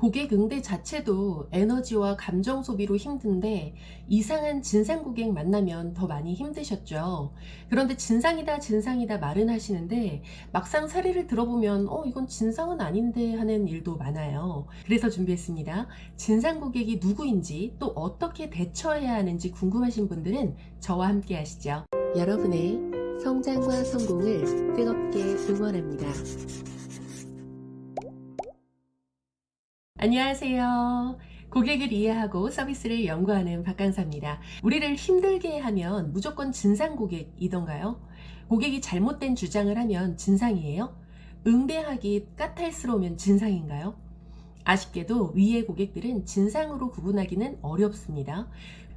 고객 응대 자체도 에너지와 감정 소비로 힘든데 이상한 진상 고객 만나면 더 많이 힘드셨죠. 그런데 진상이다, 진상이다 말은 하시는데 막상 사례를 들어보면 이건 진상은 아닌데 하는 일도 많아요. 그래서 준비했습니다. 진상 고객이 누구인지 또 어떻게 대처해야 하는지 궁금하신 분들은 저와 함께 하시죠. 여러분의 성장과 성공을 뜨겁게 응원합니다. 안녕하세요. 고객을 이해하고 서비스를 연구하는 박강사입니다. 우리를 힘들게 하면 무조건 진상 고객이던가요? 고객이 잘못된 주장을 하면 진상이에요? 응대하기 까탈스러우면 진상인가요? 아쉽게도 위의 고객들은 진상으로 구분하기는 어렵습니다.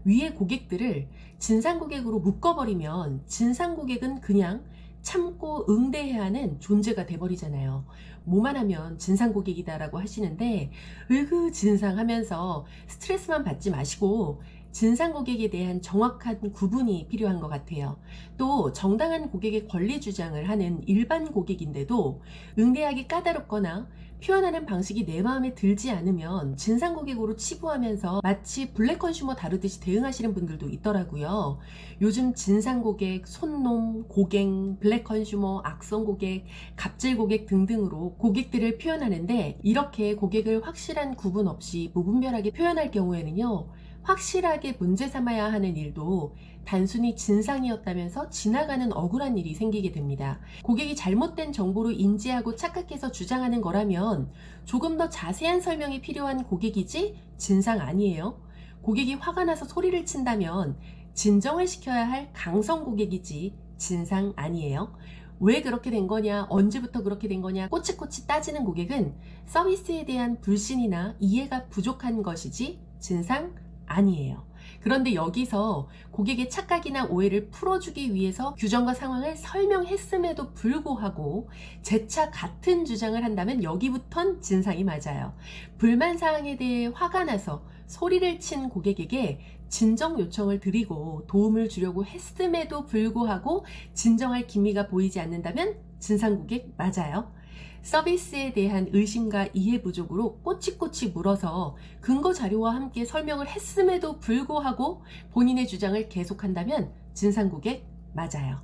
위의 고객들을 진상 고객으로 묶어버리면 진상 고객은 그냥 참고 응대해야 하는 존재가 돼버리잖아요. 뭐만 하면 진상 고객이다라고 하시는데 으그 진상 하면서 스트레스만 받지 마시고 진상 고객에 대한 정확한 구분이 필요한 것 같아요. 또 정당한 고객의 권리 주장을 하는 일반 고객인데도 응대하기 까다롭거나 표현하는 방식이 내 마음에 들지 않으면 진상 고객으로 치부하면서 마치 블랙 컨슈머 다루듯이 대응하시는 분들도 있더라고요. 요즘 진상 고객, 손놈, 고갱, 블랙 컨슈머, 악성 고객, 갑질 고객 등등으로 고객들을 표현하는데 이렇게 고객을 확실한 구분 없이 무분별하게 표현할 경우에는요. 확실하게 문제 삼아야 하는 일도 단순히 진상이었다면서 지나가는 억울한 일이 생기게 됩니다. 고객이 잘못된 정보로 인지하고 착각해서 주장하는 거라면 조금 더 자세한 설명이 필요한 고객이지 진상 아니에요. 고객이 화가 나서 소리를 친다면 진정을 시켜야 할 강성 고객이지 진상 아니에요. 왜 그렇게 된 거냐, 언제부터 그렇게 된 거냐 꼬치꼬치 따지는 고객은 서비스에 대한 불신이나 이해가 부족한 것이지 진상 아니에요. 그런데 여기서 고객의 착각이나 오해를 풀어주기 위해서 규정과 상황을 설명했음에도 불구하고 재차 같은 주장을 한다면 여기부턴 진상이 맞아요. 불만사항에 대해 화가 나서 소리를 친 고객에게 진정 요청을 드리고 도움을 주려고 했음에도 불구하고 진정할 기미가 보이지 않는다면 진상 고객 맞아요. 서비스에 대한 의심과 이해 부족으로 꼬치꼬치 물어서 근거 자료와 함께 설명을 했음에도 불구하고 본인의 주장을 계속한다면 진상 고객 맞아요.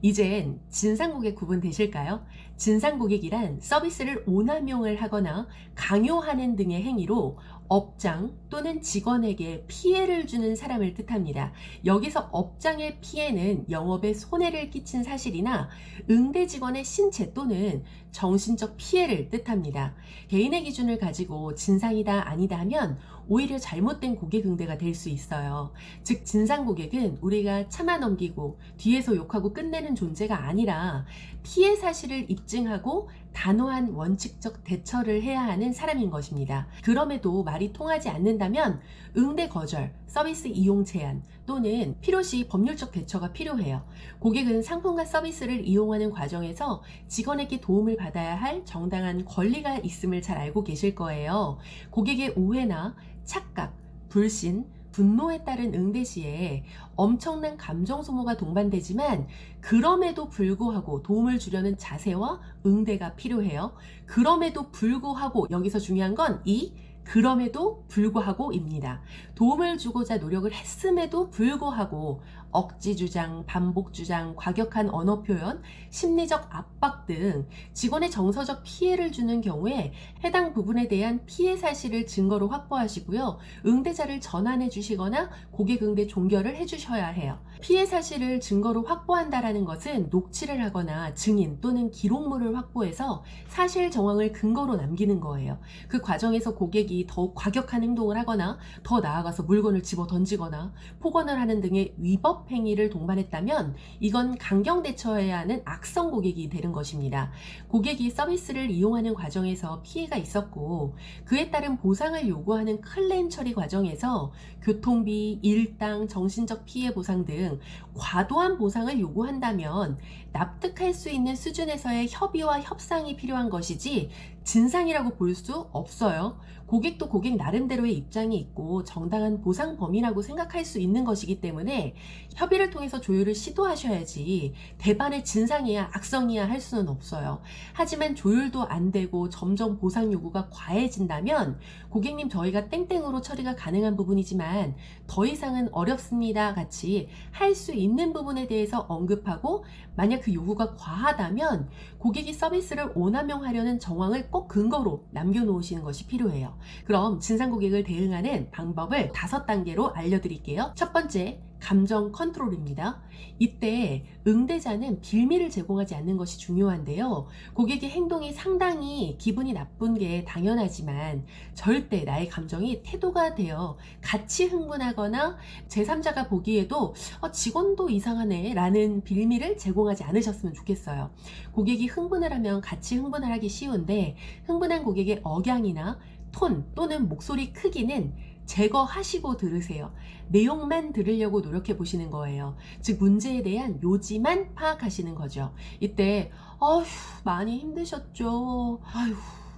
이젠 진상 고객 구분 되실까요? 진상 고객이란 서비스를 오남용을 하거나 강요하는 등의 행위로 업장 또는 직원에게 피해를 주는 사람을 뜻합니다. 여기서 업장의 피해는 영업에 손해를 끼친 사실이나 응대 직원의 신체 또는 정신적 피해를 뜻합니다. 개인의 기준을 가지고 진상이다 아니다 하면 오히려 잘못된 고객 응대가 될 수 있어요. 즉 진상 고객은 우리가 참아 넘기고 뒤에서 욕하고 끝내는 존재가 아니라 피해 사실을 입증하고 단호한 원칙적 대처를 해야 하는 사람인 것입니다. 그럼에도 말이 통하지 않는다면 응대 거절, 서비스 이용 제한 또는 필요시 법률적 대처가 필요해요. 고객은 상품과 서비스를 이용하는 과정에서 직원에게 도움을 받아야 할 정당한 권리가 있음을 잘 알고 계실 거예요. 고객의 오해나 착각, 불신, 분노에 따른 응대 시에 엄청난 감정 소모가 동반되지만 그럼에도 불구하고 도움을 주려는 자세와 응대가 필요해요. 그럼에도 불구하고 여기서 중요한 건 이 그럼에도 불구하고입니다. 도움을 주고자 노력을 했음에도 불구하고 억지 주장, 반복 주장, 과격한 언어 표현, 심리적 압박 등 직원의 정서적 피해를 주는 경우에 해당 부분에 대한 피해 사실을 증거로 확보하시고요. 응대자를 전환해 주시거나 고객 응대 종결을 해 주셔야 해요. 피해 사실을 증거로 확보한다라는 것은 녹취를 하거나 증인 또는 기록물을 확보해서 사실 정황을 근거로 남기는 거예요. 그 과정에서 고객이 더욱 과격한 행동을 하거나 더 나아가서 물건을 집어 던지거나 폭언을 하는 등의 위법 행위를 동반했다면 이건 강경 대처해야 하는 악성 고객이 되는 것입니다. 고객이 서비스를 이용하는 과정에서 피해가 있었고 그에 따른 보상을 요구하는 클레임 처리 과정에서 교통비, 일당, 정신적 피해 보상 등 과도한 보상을 요구한다면 납득할 수 있는 수준에서의 협의와 협상이 필요한 것이지 진상이라고 볼 수 없어요. 고객도 고객 나름대로의 입장이 있고 정당한 보상 범위라고 생각할 수 있는 것이기 때문에 협의를 통해서 조율을 시도하셔야지 대반의 진상이야 악성이야 할 수는 없어요. 하지만 조율도 안 되고 점점 보상 요구가 과해진다면 고객님 저희가 땡땡으로 처리가 가능한 부분이지만 더 이상은 어렵습니다 같이 할 수 있는 부분에 대해서 언급하고 만약 그 요구가 과하다면 고객이 서비스를 오남용하려는 정황을 꼭 근거로 남겨놓으시는 것이 필요해요. 그럼 진상 고객을 대응하는 방법을 5단계로 알려드릴게요. 첫 번째, 감정 컨트롤입니다. 이때 응대자는 빌미를 제공하지 않는 것이 중요한데요. 고객의 행동이 상당히 기분이 나쁜 게 당연하지만 절대 나의 감정이 태도가 되어 같이 흥분하거나 제3자가 보기에도 직원도 이상하네 라는 빌미를 제공하지 않으셨으면 좋겠어요. 고객이 흥분을 하면 같이 흥분을 하기 쉬운데 흥분한 고객의 억양이나 톤 또는 목소리 크기는 제거하시고 들으세요. 내용만 들으려고 노력해 보시는 거예요. 즉 문제에 대한 요지만 파악하시는 거죠. 이때 어휴 많이 힘드셨죠. 아휴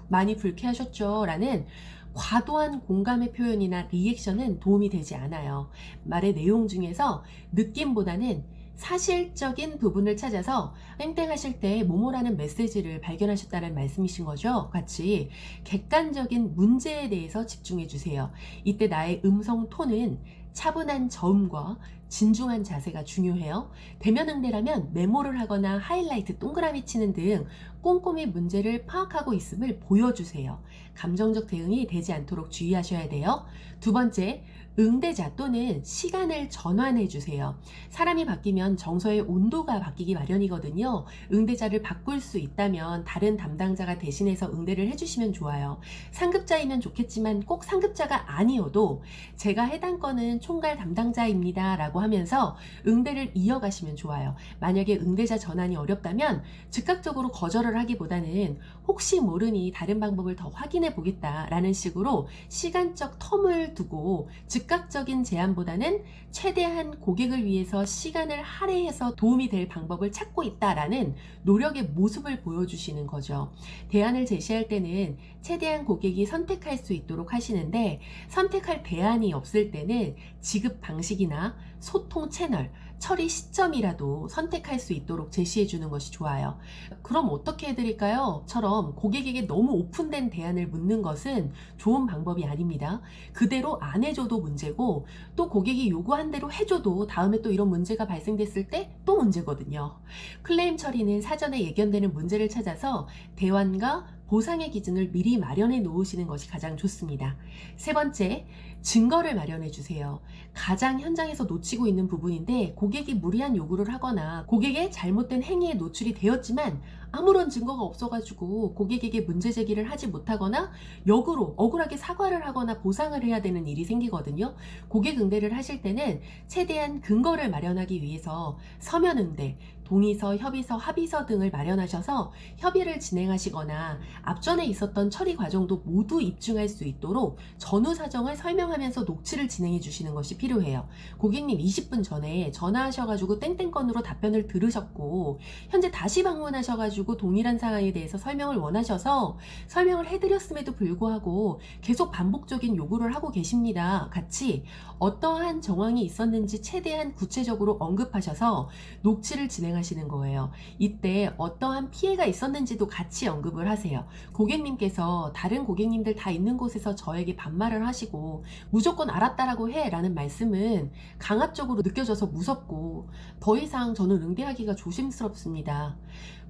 많이 불쾌하셨죠. 라는 과도한 공감의 표현이나 리액션은 도움이 되지 않아요. 말의 내용 중에서 느낌보다는 사실적인 부분을 찾아서 땡땡하실 때 뭐뭐라는 메시지를 발견하셨다는 말씀이신 거죠. 같이 객관적인 문제에 대해서 집중해 주세요. 이때 나의 음성 톤은 차분한 저음과 진중한 자세가 중요해요. 대면 응대라면 메모를 하거나 하이라이트 동그라미 치는 등 꼼꼼히 문제를 파악하고 있음을 보여주세요. 감정적 대응이 되지 않도록 주의하셔야 돼요. 두 번째, 응대자 또는 시간을 전환해 주세요. 사람이 바뀌면 정서의 온도가 바뀌기 마련이거든요. 응대자를 바꿀 수 있다면 다른 담당자가 대신해서 응대를 해주시면 좋아요. 상급자이면 좋겠지만 꼭 상급자가 아니어도 제가 해당 건은 총괄 담당자입니다 라고 하면서 응대를 이어가시면 좋아요. 만약에 응대자 전환이 어렵다면 즉각적으로 거절을 하기보다는 혹시 모르니 다른 방법을 더 확인해 보겠다라는 식으로 시간적 텀을 두고 즉각적인 제안보다는 최대한 고객을 위해서 시간을 할애해서 도움이 될 방법을 찾고 있다라는 노력의 모습을 보여주시는 거죠. 대안을 제시할 때는 최대한 고객이 선택할 수 있도록 하시는데 선택할 대안이 없을 때는 지급 방식이나 소통 채널, 처리 시점이라도 선택할 수 있도록 제시해 주는 것이 좋아요. 그럼 어떻게 해드릴까요? 처럼 고객에게 너무 오픈된 대안을 묻는 것은 좋은 방법이 아닙니다. 그대로 안 해줘도 문제고 또 고객이 요구한 대로 해줘도 다음에 또 이런 문제가 발생됐을 때 또 문제거든요. 클레임 처리는 사전에 예견되는 문제를 찾아서 대환과 보상의 기준을 미리 마련해 놓으시는 것이 가장 좋습니다. 세 번째, 증거를 마련해 주세요. 가장 현장에서 놓치고 있는 부분인데 고객이 무리한 요구를 하거나 고객의 잘못된 행위에 노출이 되었지만 아무런 증거가 없어가지고 고객에게 문제 제기를 하지 못하거나 역으로 억울하게 사과를 하거나 보상을 해야 되는 일이 생기거든요. 고객 응대를 하실 때는 최대한 근거를 마련하기 위해서 서면 응대, 동의서, 협의서, 합의서 등을 마련하셔서 협의를 진행하시거나 앞전에 있었던 처리 과정도 모두 입증할 수 있도록 전후 사정을 설명하면서 녹취를 진행해 주시는 것이 필요해요. 고객님 20분 전에 전화하셔가지고 땡땡건으로 답변을 들으셨고 현재 다시 방문하셔가지고 동일한 상황에 대해서 설명을 원하셔서 설명을 해드렸음에도 불구하고 계속 반복적인 요구를 하고 계십니다. 같이 어떠한 정황이 있었는지 최대한 구체적으로 언급하셔서 녹취를 진행하시는 거예요. 이때 어떠한 피해가 있었는지도 같이 언급을 하세요. 고객님께서 다른 고객님들 다 있는 곳에서 저에게 반말을 하시고 무조건 알았다라고 해 라는 말씀은 강압적으로 느껴져서 무섭고 더 이상 저는 응대하기가 조심스럽습니다.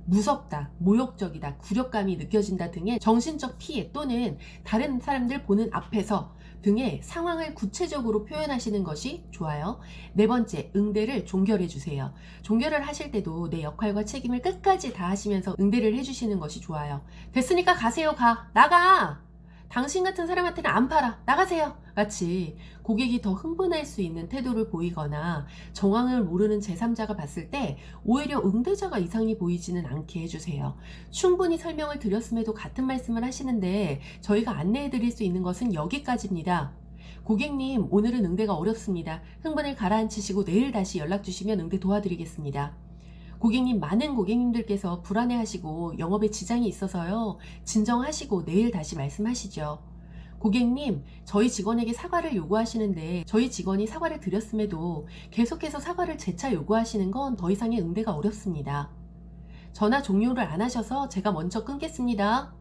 무섭다, 모욕적이다, 굴욕감이 느껴진다 등의 정신적 피해 또는 다른 사람들 보는 앞에서 등의 상황을 구체적으로 표현하시는 것이 좋아요. 네 번째, 응대를 종결해 주세요. 종결을 하실 때도 내 역할과 책임을 끝까지 다하시면서 응대를 해주시는 것이 좋아요. 됐으니까 가세요, 가. 나가! 당신 같은 사람한테는 안 팔아. 나가세요. 같이 고객이 더 흥분할 수 있는 태도를 보이거나 정황을 모르는 제3자가 봤을 때 오히려 응대자가 이상히 보이지는 않게 해주세요. 충분히 설명을 드렸음에도 같은 말씀을 하시는데 저희가 안내해 드릴 수 있는 것은 여기까지입니다. 고객님, 오늘은 응대가 어렵습니다. 흥분을 가라앉히시고 내일 다시 연락 주시면 응대 도와드리겠습니다. 고객님, 많은 고객님들께서 불안해하시고 영업에 지장이 있어서요. 진정하시고 내일 다시 말씀하시죠. 고객님, 저희 직원에게 사과를 요구하시는데 저희 직원이 사과를 드렸음에도 계속해서 사과를 재차 요구하시는 건 더 이상의 응대가 어렵습니다. 전화 종료를 안 하셔서 제가 먼저 끊겠습니다.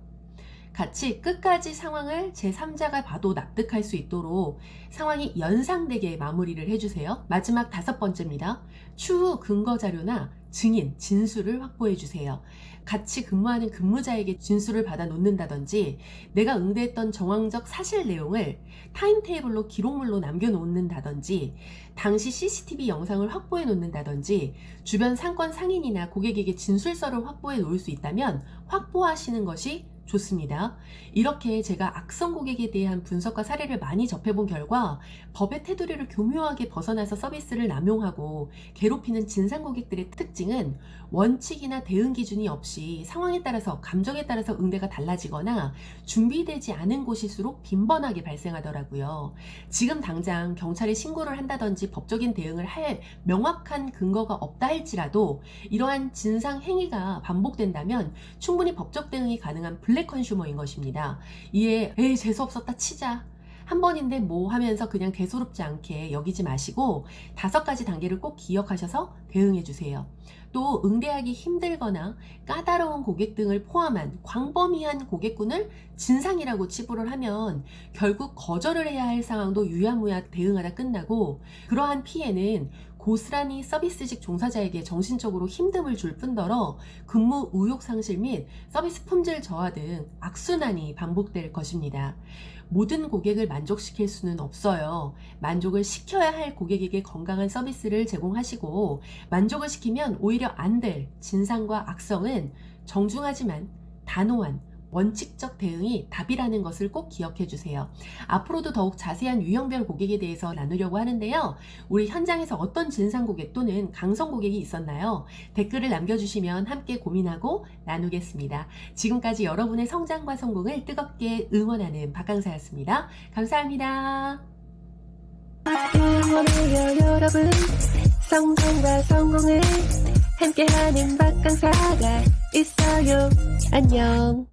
같이 끝까지 상황을 제3자가 봐도 납득할 수 있도록 상황이 연상되게 마무리를 해주세요. 마지막 5번째입니다. 추후 근거 자료나 증인, 진술을 확보해 주세요. 같이 근무하는 근무자에게 진술을 받아 놓는다든지 내가 응대했던 정황적 사실 내용을 타임테이블로 기록물로 남겨놓는다든지 당시 CCTV 영상을 확보해 놓는다든지 주변 상권 상인이나 고객에게 진술서를 확보해 놓을 수 있다면 확보하시는 것이 좋습니다. 이렇게 제가 악성 고객에 대한 분석과 사례를 많이 접해본 결과 법의 테두리를 교묘하게 벗어나서 서비스를 남용하고 괴롭히는 진상 고객들의 특징은 원칙이나 대응 기준이 없이 상황에 따라서 감정에 따라서 응대가 달라지거나 준비되지 않은 곳일수록 빈번하게 발생하더라고요. 지금 당장 경찰에 신고를 한다든지 법적인 대응을 할 명확한 근거가 없다 할지라도 이러한 진상 행위가 반복된다면 충분히 법적 대응이 가능한 블랙 컨슈머인 것입니다. 이에 에이 재수없었다 치자, 한 번인데 뭐 하면서 그냥 대수롭지 않게 여기지 마시고 5가지 단계를 꼭 기억하셔서 대응해 주세요. 또 응대하기 힘들거나 까다로운 고객 등을 포함한 광범위한 고객군을 진상이라고 치부를 하면 결국 거절을 해야 할 상황도 유야무야 대응하다 끝나고 그러한 피해는 고스란히 서비스직 종사자에게 정신적으로 힘듦을 줄 뿐더러 근무 의욕 상실 및 서비스 품질 저하 등 악순환이 반복될 것입니다. 모든 고객을 만족시킬 수는 없어요. 만족을 시켜야 할 고객에게 건강한 서비스를 제공하시고 만족을 시키면 오히려 안 될 진상과 악성은 정중하지만 단호한 원칙적 대응이 답이라는 것을 꼭 기억해 주세요. 앞으로도 더욱 자세한 유형별 고객에 대해서 나누려고 하는데요. 우리 현장에서 어떤 진상 고객 또는 강성 고객이 있었나요? 댓글을 남겨주시면 함께 고민하고 나누겠습니다. 지금까지 여러분의 성장과 성공을 뜨겁게 응원하는 박강사였습니다. 감사합니다. 응원해요 여러분, 성장과 성공을 함께하는 박강사가 있어요. 안녕.